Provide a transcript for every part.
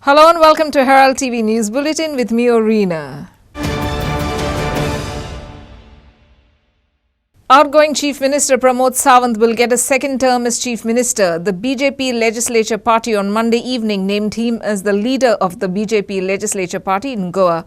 Hello and welcome to Herald TV News Bulletin with me, Orina. Outgoing Chief Minister Pramod Sawant will get a second term as Chief Minister. The BJP Legislature Party on Monday evening named him as the leader of the BJP Legislature Party in Goa.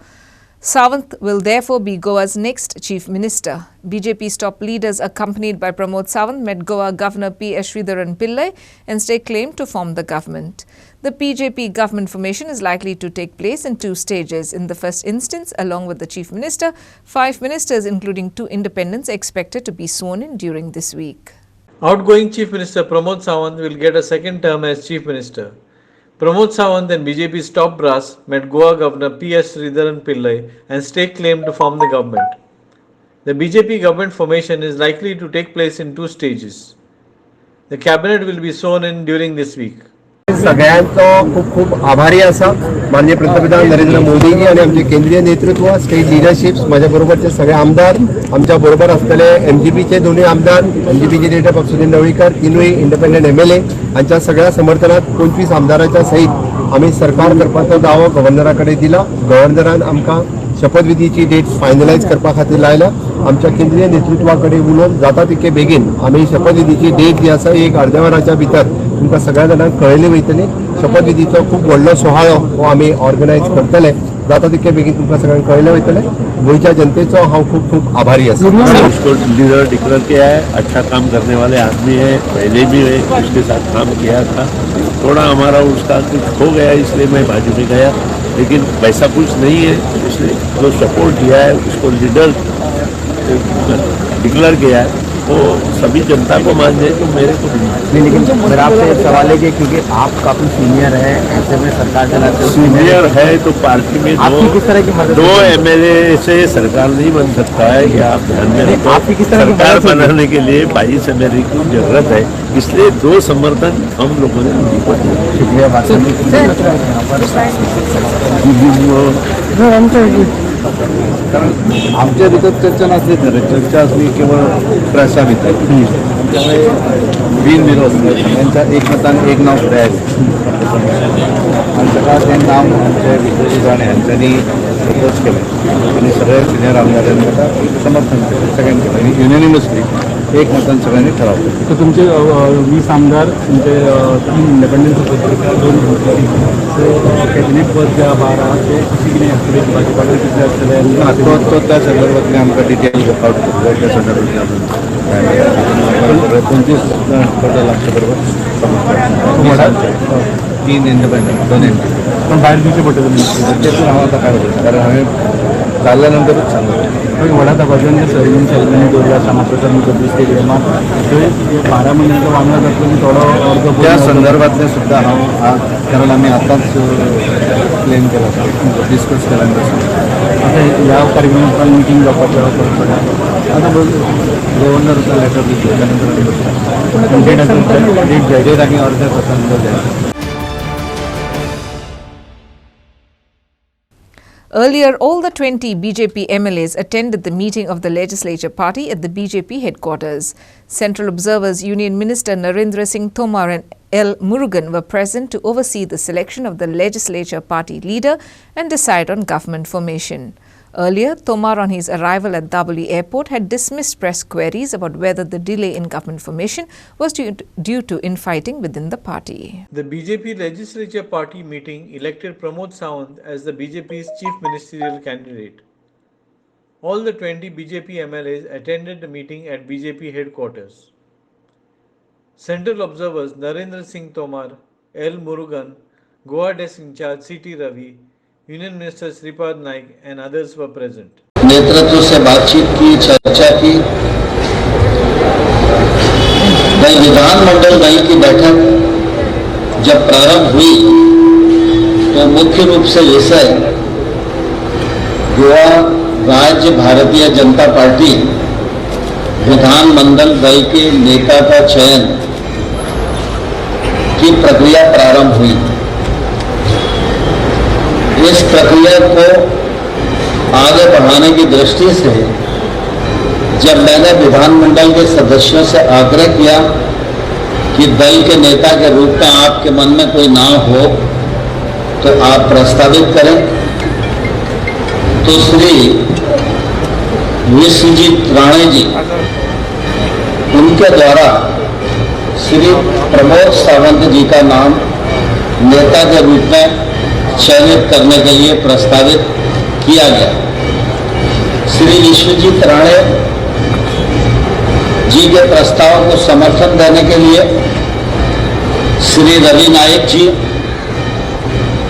Sawant will therefore be Goa's next Chief Minister. BJP's top leaders accompanied by Pramod Sawant met Goa Governor P.S. Sridharan Pillai and staked claim to form the government. The BJP government formation is likely to take place in two stages. In the first instance, along with the Chief Minister, 5 ministers including 2 independents are expected to be sworn in during this week. Outgoing Chief Minister Pramod Sawant will get a second term as Chief Minister. Pramod Sawant and BJP's top brass met Goa Governor P.S. Sridharan Pillai and staked claim to form the government. The BJP government formation is likely to take place in 2 stages. The cabinet will be sworn in during this week. सगळ्यांचो खूप खूप आभारी आसा माननीय पंतप्रधान नरेंद्र मोदीजी आणि आमचे केंद्रीय नेतृत्व स्टेट लिडरशिप्स माझ्या बरोबरचे सगळे आमदार आमच्या बरोबर असलेले एमजीपीचे दोन्ही आमदार एमजीपीचे लीडर पक्ष सुनील ढवळीकर तीनही इंडिपेंडंट एमएलए यांच्या सगळ्या समर्थनात 25 आमदारांच्या सहित आम्ही सरकार करपाचो दावो गव्हर्नराकडे दिला. गव्हर्नरान आमकां शपथविधीची डेट फायनलाइज करपा खातीर लायला. आमच्या केंद्रीय नेतृत्वाकडे उलोवन जाता तितके बेगीन आम्ही शपथविधीची डेट जी आसा एक अर्ध्या वराच्या भितर तुमकां सगळ्या जाणांक कळयली वयतली. शपथविधीचो खूप व्हडलो सोहाळो हो आमी ऑर्गनायज करतले. जाता तितके बेगीन तुमकां सगळ्यांक कळयले वयतले. गोंयच्या जनतेचो हांव खूप खूप आभारी आसा. उसको लीडर डिक्लेयर किया है, अच्छा काम करने वाले आदमी है, पहले भी है, उसके साथ काम किया था. थोड़ा हमारा उसका कुछ हो गया इसलिए मैं बाजू में गया, लेकिन वैसा कुछ नहीं है. इसलिए जो सपोर्ट किया है उसको लीडर डिक्लेयर किया है वो सभी जनता को मान जाए तो मेरे को नहीं. लेकिन मेरा आपसे एक सवाल है कि क्योंकि आप काफी सीनियर है, ऐसे में सरकार चलाते हो, सीनियर है तो पार्टी में किस तरह की मदद 2 एमएलए से सरकार नहीं बन सकता है. ये आप ध्यान में रखो. आपकी किस तरह की सरकार बनाने के लिए 22 एमएलए की जरूरत है, इसलिए 2 समर्थन हम लोगों ने उनको दिया. शुक्रिया बात कारण आमच्या भितर चर्चा नासली तर चर्चा असली केवळ प्रस्ताव भितर त्यामुळे बिनविरोध त्यांच्या एकमतान एक नाव फुडें आनी ताका तें नाव आमचे विजयी जाणे हांच्यांनी प्रपोज केलें आनी सगळ्या सिनियर आमदारांनी ताका समर्थन केलें. सगळ्यांनी केलें आनी युनिनिमसली एक मतान सगळ्यांनी ठरवलं. तर तुमचे 20 आमदार तुमचे 3 इंडिपेंडंट कॅबिनेट पद ज्या 12 ते कशी कितें आसतलें भाजपाकडे कितले आसतले तो त्या संदर्भातले आमकां डिटेल वर्कआउट करतले. त्या संदर्भातले 25 टोटल आमच्या बरोबर 3 इंडिपेंडंट 2 एमपी पण भायर दिवचे पडटले. तेतून हांव आतां काय उलयतां कारण हांवें जाल्ल्या नंतरूच सांगलें. व्हडा तापासून सर्वीन सेरेमनी दवरल्या श्यामाप्रसाद मुखर्जी स्टेडियमार थंय 12 महिन्यांचो वांगडा जातलो की थोडो अर्ज त्या संदर्भातले सुद्दां हांव कारण आमी आतांच क्लेम केला डिस्कस केला. आता ह्या कार्यक्रमात मिटींग जावपाचो आता गव्हर्नरचा लेटर दिसले त्यानंतर डेट आमी अर्ज करता. Earlier, all the 20 BJP MLAs attended the meeting of the Legislature Party at the BJP headquarters. Central Observers Union Minister Narendra Singh Tomar and L. Murugan were present to oversee the selection of the Legislature Party leader and decide on government formation. Earlier, Tomar on his arrival at Daboli Airport had dismissed press queries about whether the delay in government formation was due to infighting within the party. The BJP Legislature Party meeting elected Pramod Sawant as the BJP's chief ministerial candidate. All the 20 BJP MLAs attended the meeting at BJP headquarters. Central Observers Narendra Singh Tomar, L. Murugan, Goa Desk in charge C.T. Ravi, Union Minister Sripad Naik and others were present. नेतृत्व से बातचीत की, चर्चा की. नई विधानमंडल नई की बैठक जब प्रारंभ हुई तो मुख्य रूप से विषय गोवा राज्य भारतीय जनता पार्टी विधानमंडल दल के नेता का चयन की प्रक्रिया प्रारंभ हुई. इस प्रक्रिया को आगे बढ़ाने की दृष्टि से जब मैंने विधानमंडल के सदस्यों से आग्रह किया कि दल के नेता के रूप में आपके मन में कोई नाम हो तो आप प्रस्तावित करें। तो श्री विश्वजीत राणे जी, उनके द्वारा श्री प्रमोद सावंत जी का नाम नेता के रूप में चयनित करने के लिए प्रस्तावित किया गया। श्री विश्वजीत राणे जी के प्रस्ताव को समर्थन देने के लिए श्री रवि नायक जी,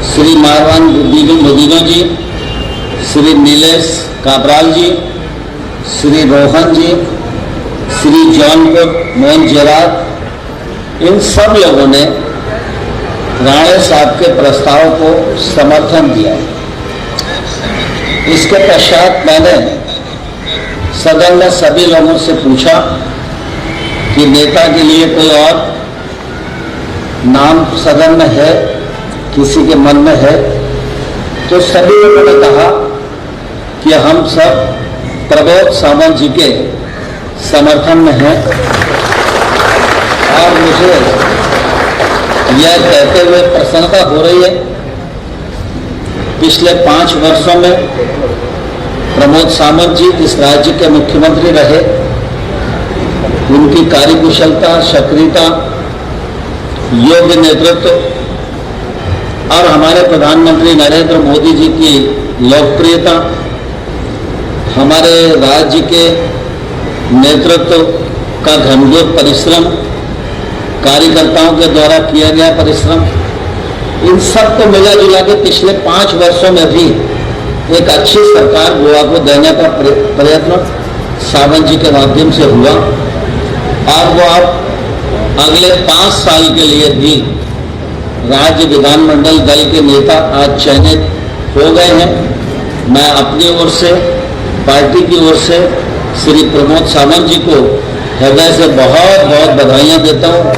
श्री मारवान बुदिनो जी, श्री नीलेश काबराल जी, श्री रोहन जी, श्री जौनपुर मोहन जेराद, इन सब लोगों ने राणे साहब के प्रस्ताव को समर्थन दिया। इसके पश्चात मैंने सदन में सभी लोगों से पूछा कि नेता के लिए कोई और नाम सदन में है, किसी के मन में है? तो सभी लोगों ने कहा कि हम सब प्रमोद सावंत जी के समर्थन में हैं। और मुझे यह कहते हुए प्रसन्नता हो रही है, पिछले 5 वर्षों में प्रमोद सावंत जी इस राज्य के मुख्यमंत्री रहे। उनकी कार्यकुशलता, सक्रियता, योग्य नेतृत्व और हमारे प्रधानमंत्री नरेंद्र मोदी जी की लोकप्रियता, हमारे राज्य के नेतृत्व का घनघोर परिश्रम, कार्यकर्ताओं के द्वारा किया गया परिश्रम, इन सब को मिला जुला के पिछले 5 वर्षों में भी एक अच्छी सरकार गोवा को देने का प्रयत्न सावंत जी के माध्यम से हुआ। और वो अब अगले 5 साल के लिए भी राज्य विधानमंडल दल के नेता आज चयनित हो गए हैं। मैं अपनी ओर से, पार्टी की ओर से श्री प्रमोद सावंत जी को हृदय से बहुत बहुत बधाइयां देता हूं।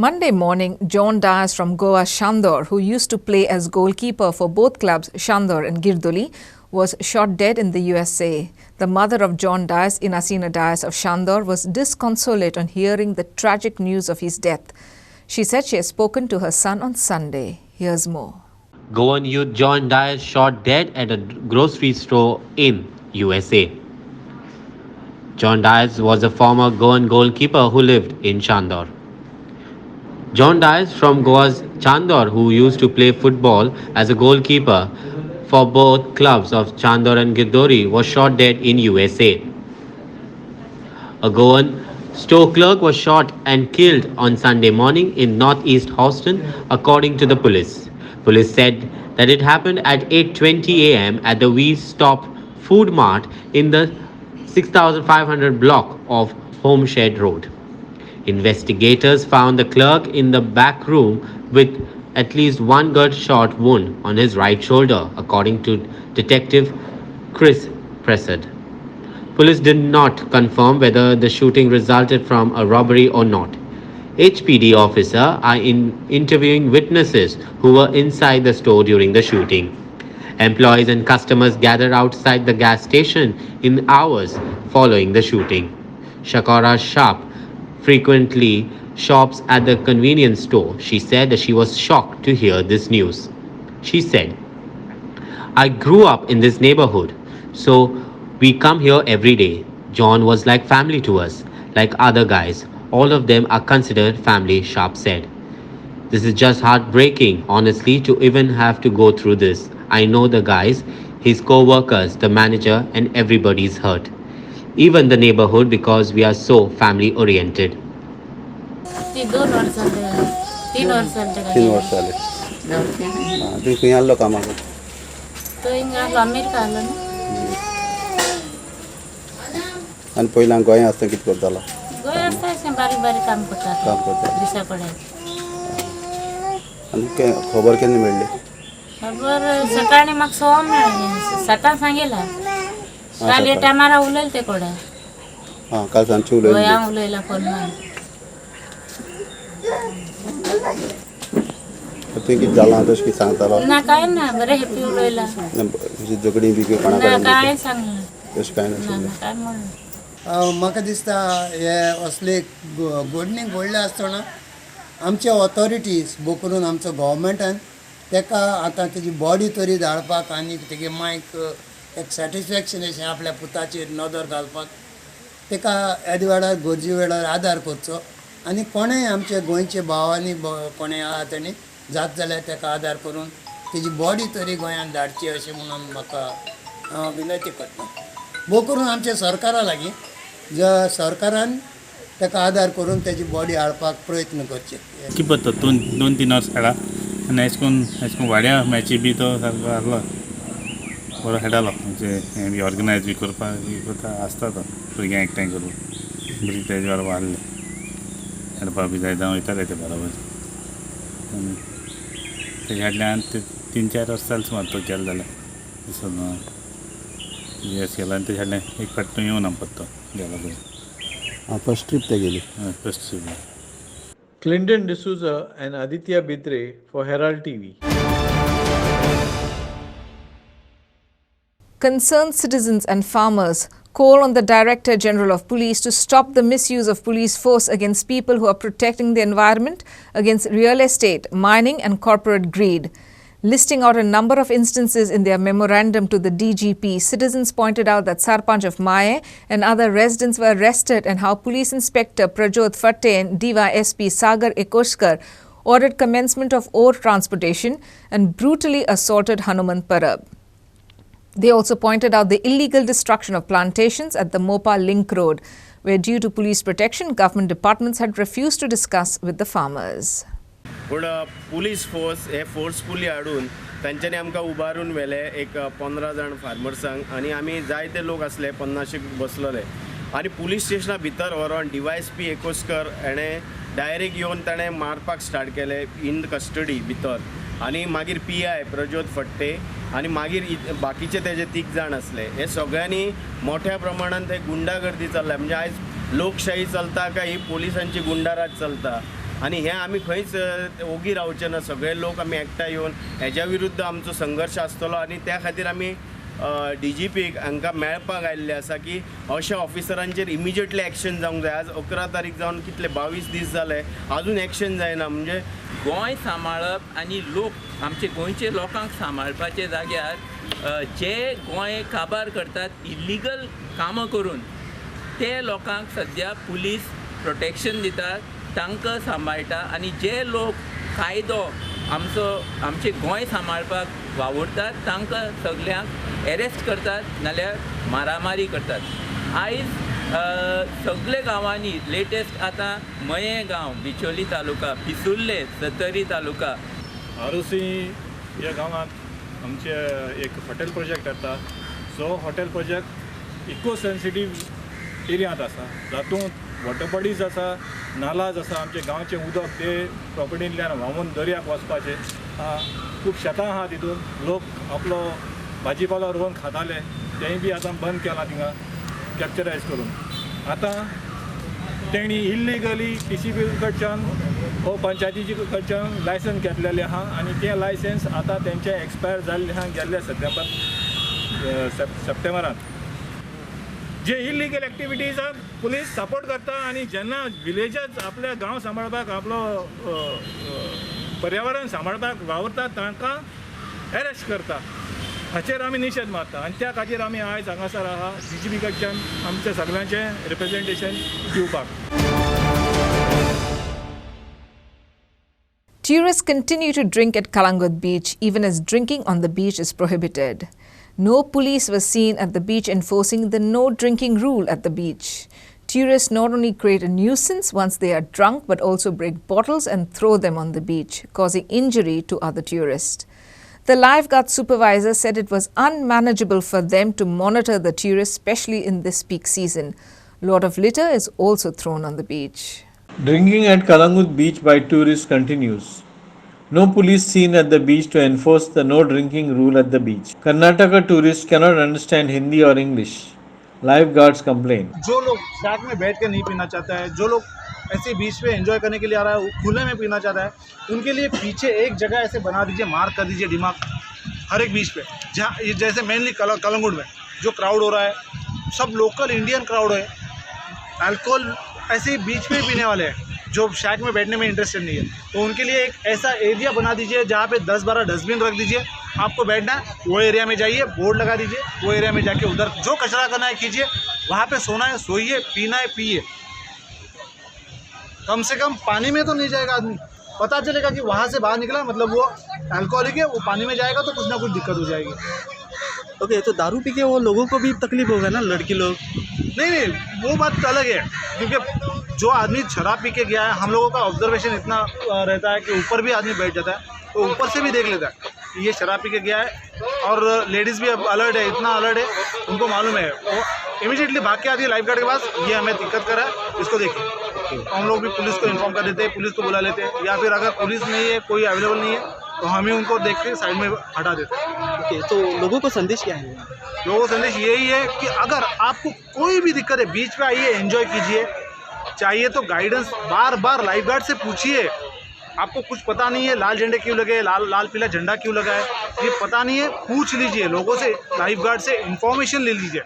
Monday morning, John Dias from Goa Shandor, who used to play as goalkeeper for both clubs Shandor and Girdoli, was shot dead in the USA. The mother of John Dias, Inasina Dias of Shandor, was disconsolate on hearing the tragic news of his death. She said she has spoken to her son on Sunday. Here's more. Goan youth John Dias shot dead at a grocery store in USA. John Dias was a former Goan goalkeeper who lived in Chandor. John Dias from Goa's Chandor, who used to play football as a goalkeeper for both clubs of Chandor and Girdori, was shot dead in USA. A Goan store clerk was shot and killed on Sunday morning in northeast Houston, according to the police. Police said that it happened at 8:20 a.m. at the We Stop Food Mart in the 6500 block of Homestead Road. Investigators found the clerk in the back room with at least one gunshot wound on his right shoulder, according to Detective Chris Pressad. Police did not confirm whether the shooting resulted from a robbery or not. HPD officers are interviewing witnesses who were inside the store during the shooting. Employees and customers gathered outside the gas station in hours following the shooting. Shakara Sharp frequently shops at the convenience store. She said that she was shocked to hear this news. She said, "I grew up in this neighborhood, so we come here every day. John was like family to us, like other guys. All of them are considered family," Sharp said. "This is just heartbreaking, honestly, to even have to go through this. I know the guys, his co-workers, the manager, and everybody's hurt. Even the neighborhood, because we are so family oriented." 2 वर्ष झाले, 3 वर्ष झाले. 3 वर्ष झाले. तुम्ही खंय आल्लो कामाक? तो हिंगा अमेरिका आलो न्ही. आनी पयलीं गोंया आसतना कितें करतालो? गोंय आसता अशें बारीक बारीक काम करता. दिसा पडल्यार. आनी खबर केन्ना मेळ्ळी? खबर सकाळी म्हाका 6 मेळ्ळी. 7 सांगेला. काल हे टायमार उलयले ते कोडे. काल सांजचे उलयले. गोंया उलयला फोन मारून. तुवें कितें जालां तशें कितें सांगतालो? ना कांय ना, बरें हॅप्पी उलयला. झगडी बी कोणा ना कांय सांगना. तशें कांय नाशिल्लें. काय म्हणून म्हाका दिसता हे असले घडणी घडले आसतना आमचे ऑथॉरिटीज बो करून आमचो गव्हर्मेंटान ताका आतां तेजी बॉडी तरी धाडपाक आनी तेगे मायक एक सॅटिस्फॅक्शन अशें आपल्या पुताचेर नदर घालपाक ताका येद वेळार गरजे वेळार आदार करचो आनी कोणेंय आमचे गोंयचे भावांनी कोणें आहा ताणी जात जाल्यार ताका आदार करून तेजी बॉडी तरी गोंयांत धाडची अशें म्हणून म्हाका विनंती करता. भोव करून आमच्या सरकारा लागीं ज्या सरकारान ताका आदार करून तेजी बॉडी हाडपाक प्रयत्न करचे. की पत्ता 2-3 वर्स खेळा आनी अशें करून वाड्या मॅची बी तो सारको आहलो बरो खेळटालो म्हणजे हें बी ऑर्गनायज बी करता आसता तो भुरग्यांक एकठांय करून भुरगीं तेजे बरोबर आहले खेळपाक बी जाय जावं वयताले ते बरोबर आनी तेजे फाटल्यान 3-4 वर्स जालें सुमार तो केलो जाल्यार दिसून येस केला आनी तेजे फाटल्यान एक फावट येवन पत्तो गेलो पळय फर्स्ट ट्रीप ते गेली. First trip. Clinton D'Souza and Aditya Bidre for Herald TV. Concerned citizens and farmers call on the Director General of Police to stop the misuse of police force against people who are protecting the environment, against real estate, mining and corporate greed. Listing out a number of instances in their memorandum to the DGP, citizens pointed out that Sarpanch of Maye and other residents were arrested and how Police Inspector Prajot Fatte and Diva SP Sagar Ekoshkar ordered commencement of ore transportation and brutally assaulted Hanuman Parab. They also pointed out the illegal destruction of plantations at the Mopa Link Road, where due to police protection, government departments had refused to discuss with the farmers. पूण police force हे forcefully हाडून तांच्यांनी आमकां उबारून व्हेले एक 15 जाण फार्मर्सांक आनी आमी जायते लोक आसले 50 बसलेले आनी पुलीस स्टेशना भितर व्हरोन DYSP एकोस्कर हेणें डायरेक्ट येवन ताणें मारपाक स्टार्ट केलें इन कस्टडी भितर आनी मागीर PI प्रज्योत फट्टे आनी मागीर बाकीचे तेजे 3 जाण आसले. हे सगळ्यांनी मोठ्या प्रमाणात ते गुंडागर्दी चल्ल्या म्हणजे आयज लोकशाही चलता काय ही पोलिसांची गुंडाराज चलता आनी हें आमी खंयच ओगी रावचे ना. सगळे लोक आमी एकठांय येवन हेज्या विरुद्ध आमचो संघर्श आसतलो आनी त्या खातीर आमी DGPक हांकां मेळपाक आयिल्ले आसा की अशा ऑफिसरांचेर इमिजिएटली एक्शन जावंक जाय. आज 11 तारीख जावन कितले 22 दीस जाले अजून एक्शन जायना. म्हणजे गोंय सांबाळप आनी लोक आमचे गोंयचे लोकांक सांबाळपाचे जाग्यार जे गोंय काबार करतात इल्लीगल कामां करून ते लोकांक सद्या पुलीस प्रोटेक्शन दितात, तांकां सांबाळटा आनी जे लोक कायदो आमचे गोंय सांबाळपाक वावुरतात तांकां सगल्यांक एरेस्ट करतात नाल्यार मारामारी करतात. आयज सगळे गांवांनी लेटेस्ट आतां मये गांव बिचोली तालुका, पिसुर्ले सतरी तालुका, आरोसी ह्या गांवांत आमचे एक हॉटेल प्रोजेक्ट येता. जो हॉटेल प्रोजेक्ट इको सेन्सिटीव एरियांत आसा जातूंत वॉटर बॉडीज आसा, नालाज आसा. आमचे गांवचे उदक ते प्रॉपर्टींतल्यान व्हांवून दर्याक वचपाचें. खूब शेतां आहा तितून लोक आपलो भाजीपालो रोवन खाताले तेंय बी आतां बंद केलां थिंगा कॅप्चरायज करून. आतां तेणी इल्लिगली TCP कडच्यान हो पंचायतीची कडच्यान लायसन्स घेतलेलें आहा आनी तें लायसन्स आतां तेंचें एक्सपायर जाल्लें आहा गेल्ल्या सप्टेंबरांत. जे इल्लीगल एक्टिविटीजाक पुलीस सपोर्ट करता आनी जेन्ना विलेजस आपले गांव सांबाळपाक आपलो पर्यावरण सांबाळपाक वावरतात तांकां एरेस्ट करता. हाचेर आमी निशेध मारता आनी त्या खातीर आमी आयज हांगासर आहा DGP कडच्यान आमच्या सगळ्यांचें रिप्रेजेंटेशन दिवपाक. Tourists continue to drink at Kalangut Beach even as drinking on the beach is prohibited. No police were seen at the beach enforcing the no drinking rule at the beach. Tourists not only create a nuisance once they are drunk but also break bottles and throw them on the beach, causing injury to other tourists. The lifeguard supervisor said it was unmanageable for them to monitor the tourists, especially in this peak season. A lot of litter is also thrown on the beach. Drinking at Kalangut Beach by tourists continues. No police seen at the beach to enforce the no drinking rule at the beach. Karnataka tourists cannot understand Hindi or English. Lifeguards complain. जो लोग shark में बैठ कर नहीं पीना चाहता है, जो लोग ऐसे बीच पे एंजॉय करने के लिए आ रहा है, खुले में पीना चाहता है, उनके लिए पीछे एक जगह ऐसे बना दीजिए, मार्क कर दीजिए दिमाग हर एक बीच पे. जहाँ जैसे मेनली कलंगुट में जो क्राउड हो रहा है सब लोकल इंडियन क्राउड है. अल्कोहल ऐसे ही बीच पे पीने वाले हैं. जो शैक में बैठने में इंटरेस्टेड नहीं है, तो उनके लिए एक ऐसा एरिया बना दीजिए जहाँ पे 10-12 डस्टबिन रख दीजिए। आपको बैठना है वो एरिया में जाइए, बोर्ड लगा दीजिए, वो एरिया में जाके उधर जो कचरा करना है कीजिए, वहाँ पे सोना है सोइए, पीना है पिए। कम से कम पानी में तो नहीं जाएगा आदमी, पता चलेगा कि वहाँ से बाहर निकला मतलब वो अल्कोहलिक है, वो पानी में जाएगा तो कुछ ना कुछ दिक्कत हो जाएगी। ओके, तो दारू पी के वो लोगों को भी तकलीफ होगा ना, लड़की लोग? नहीं, वो बात अलग है, क्योंकि जो आदमी शराब पी के गया है, हम लोगों का ऑब्जर्वेशन इतना रहता है कि ऊपर भी आदमी बैठ जाता है, तो ऊपर से भी देख लेता है कि ये शराब पी के गया है। और लेडीज़ भी अब अलर्ट है, इतना अलर्ट है, उनको मालूम है, वो इमीडिएटली भाग के आती है लाइफ गार्ड के पास, ये हमें दिक्कत कर रहा है, इसको देखिए। तो हम लोग भी पुलिस को इन्फॉर्म कर देते हैं, पुलिस को बुला लेते हैं, या फिर अगर पुलिस नहीं है, कोई अवेलेबल नहीं है, तो हम ही उनको देख के साइड में हटा देते हैं। ओके, तो लोगों को संदेश क्या है? लोगों को संदेश यही है कि अगर आपको कोई भी दिक्कत है, बीच पे आइए, एंजॉय कीजिए, चाहिए तो गाइडेंस बार लाइफ गार्ड से पूछिए। आपको कुछ पता नहीं है लाल झंडे क्यों लगे, लाल पीला झंडा क्यों लगा है, ये पता नहीं है, पूछ लीजिए लोगों से, लाइफ गार्ड से इन्फॉर्मेशन ले लीजिए।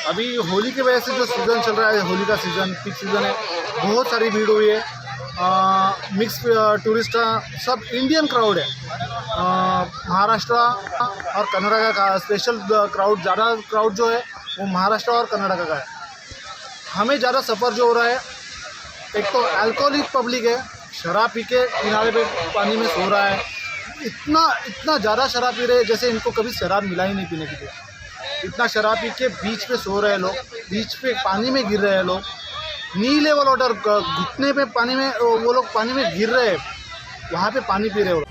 अभी होली की वजह से जो सीज़न चल रहा है, होली का सीज़न, पीक सीज़न है, बहुत सारी भीड़ हुई है। मिक्स टूरिस्ट सब इंडियन क्राउड है, महाराष्ट्र और कर्नाटका का स्पेशल क्राउड, ज़्यादा क्राउड जो है वो महाराष्ट्र और कर्नाटका का है। हमें ज़्यादा सफ़र जो हो रहा है, एक तो अल्कोहलिक पब्लिक है, शराब पी के किनारे पे पानी में सो रहा है, इतना ज़्यादा शराब पी रहे हैं जैसे इनको कभी शराब मिला ही नहीं पीने के लिए। इतना शराब पी के बीच पे सो रहे हैं लोग, बीच पे पानी में गिर रहे हैं लोग, नी लेवल वाटर, घुटने पे पानी में वो लोग पानी में गिर रहे हैं, वहाँ पे पानी पी रहे हैं।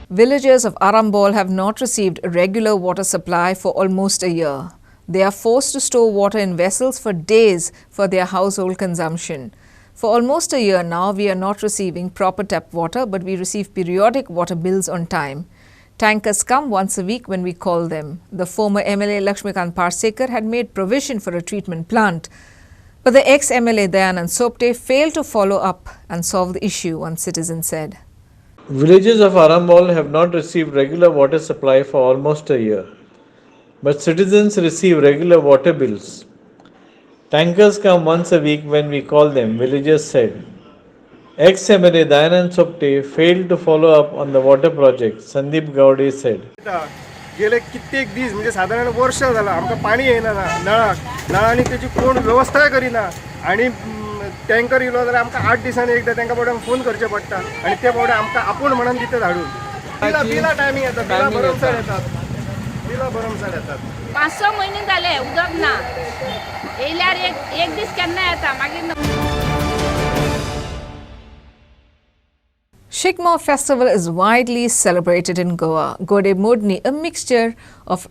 Villagers of Arambol have not received a regular water supply for almost a year. They are forced to store water in vessels for days for their household consumption. For almost a year now, we are not receiving proper tap water, but we receive periodic water bills on time. Tankers come once a week when we call them. The former MLA Lakshmikant Parsekar had made provision for a treatment plant, but the ex-MLA Dayanand Sopte failed to follow up and solve the issue, one citizen said. Villages of Arambol have not received regular water supply for almost a year, but citizens receive regular water bills. Tankers come once a week when we call them, villagers said. Ex-MLA Dayanand Sopte failed to follow up on the water project, Sandeep Gowde said. गेले कित्येक दिवस म्हणजे साधारण वर्ष झालं आमका पाणी येना ना, नळांनी त्याची कोण व्यवस्था करिना, आणि टँकर येलो जाल्यार आमकां 8 दिसांनी एकदा तांकां बाबड्यांक फोन करचे पडटा, आणि ते बाबडे आमकां आपूण म्हणून दिते धाडून बिला टायमिंग येतात, बिला भरमसाट येतात, बिला भरमसाट येतात. 5-6 महिने झाले उदक ना, येयल्यार एक दीस केन्ना येता, मागीर Shigmo festival is widely celebrated in Goa. Gode Modni, a mixture of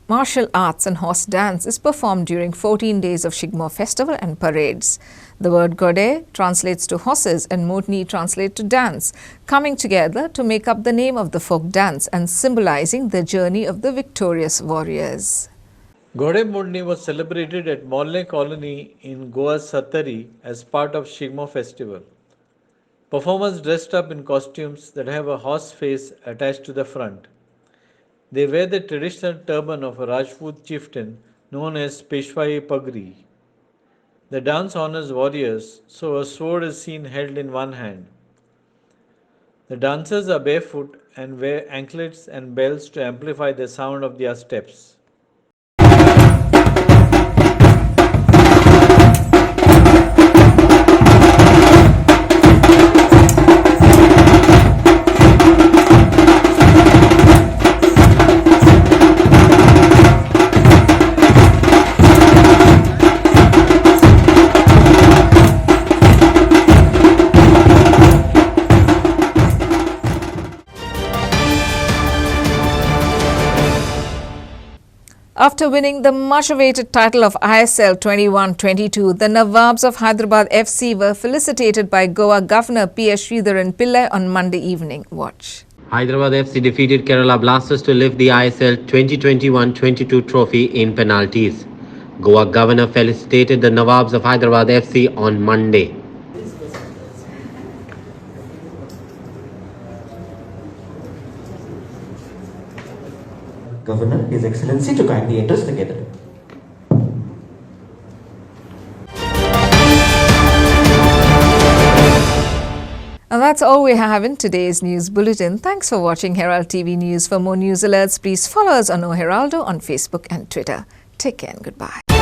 martial arts and horse dance, is performed during 14 days of Shigmo festival and parades. The word Gode translates to horses and Modni translates to dance, coming together to make up the name of the folk dance and symbolizing the journey of the victorious warriors. Gode Mudni was celebrated at Molle Colony in Goa's Sattari as part of Shigmo festival. Performers dressed up in costumes that have a horse face attached to the front. They wear the traditional turban of a Rajput chieftain known as Peshwai Pagri. The dance honors warriors, so a sword is seen held in one hand. The dancers are barefoot and wear anklets and bells to amplify the sound of their steps. After winning the much-awaited title of ISL 21-22, the Nawabs of Hyderabad FC were felicitated by Goa Governor P.S. Sridharan Pillai on Monday evening. Watch. Hyderabad FC defeated Kerala Blasters to lift the ISL 2021-22 trophy in penalties. Goa Governor felicitated the Nawabs of Hyderabad FC on Monday. Governor, His Excellency, to kindly enter together. that's all we have in today's news bulletin. Thanks for watching Herald TV News. For more news alerts, please follow us on O Heraldo on Facebook and Twitter. Take care and goodbye.